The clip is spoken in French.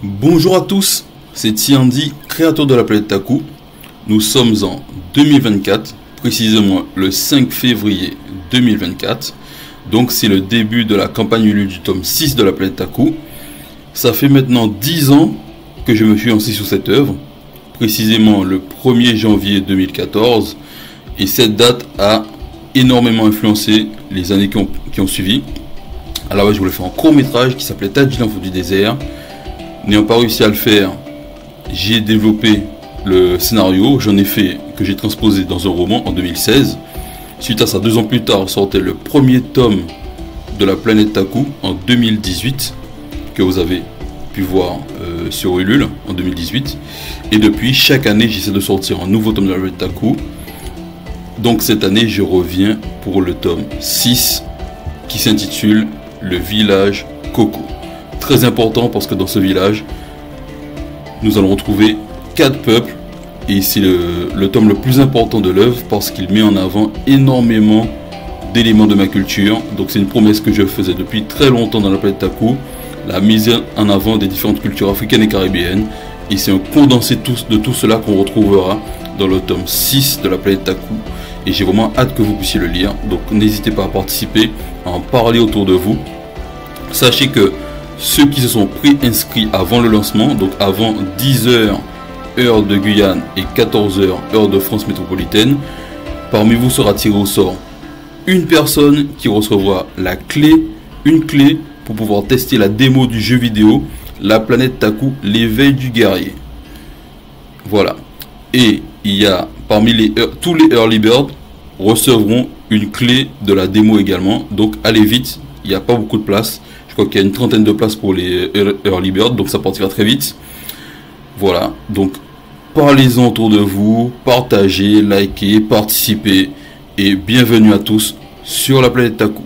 Bonjour à tous, c'est Tiandi, créateur de la planète Taku. Nous sommes en 2024, précisément le 5 février 2024. Donc c'est le début de la campagne Ulule du tome 6 de la planète Taku. Ça fait maintenant 10 ans que je me suis lancé sur cette œuvre, précisément le 1er janvier 2014. Et cette date a énormément influencé les années qui ont suivi. À la base, je voulais faire un court métrage qui s'appelait Tadji l'enfant du désert. N'ayant pas réussi à le faire, j'ai développé le scénario, j'en ai fait que j'ai transposé dans un roman en 2016. Suite à ça, 2 ans plus tard, sortait le premier tome de la planète Taku en 2018, que vous avez pu voir sur Ulule en 2018. Et depuis, chaque année, j'essaie de sortir un nouveau tome de la planète Taku. Donc cette année, je reviens pour le tome 6 qui s'intitule Le village Coco. Très important parce que dans ce village, nous allons retrouver 4 peuples. Et c'est le tome le plus important de l'œuvre parce qu'il met en avant énormément d'éléments de ma culture. Donc c'est une promesse que je faisais depuis très longtemps dans la planète Taku, la mise en avant des différentes cultures africaines et caribéennes. Et c'est un condensé de tout cela qu'on retrouvera dans le tome 6 de la planète Taku. Et j'ai vraiment hâte que vous puissiez le lire. Donc n'hésitez pas à participer, à en parler autour de vous. Sachez que ceux qui se sont préinscrits avant le lancement, donc avant 10h heure de Guyane et 14h heure de France métropolitaine, parmi vous sera tiré au sort une personne qui recevra une clé pour pouvoir tester la démo du jeu vidéo La planète Taku, l'éveil du guerrier. Voilà. Et il y a parmi tous les early birds recevront une clé de la démo également. Donc allez vite, il n'y a pas beaucoup de place. Je crois qu'il y a une trentaine de places pour les early birds, donc ça partira très vite. Voilà, donc parlez-en autour de vous, partagez, likez, participez et bienvenue à tous sur la planète Taku.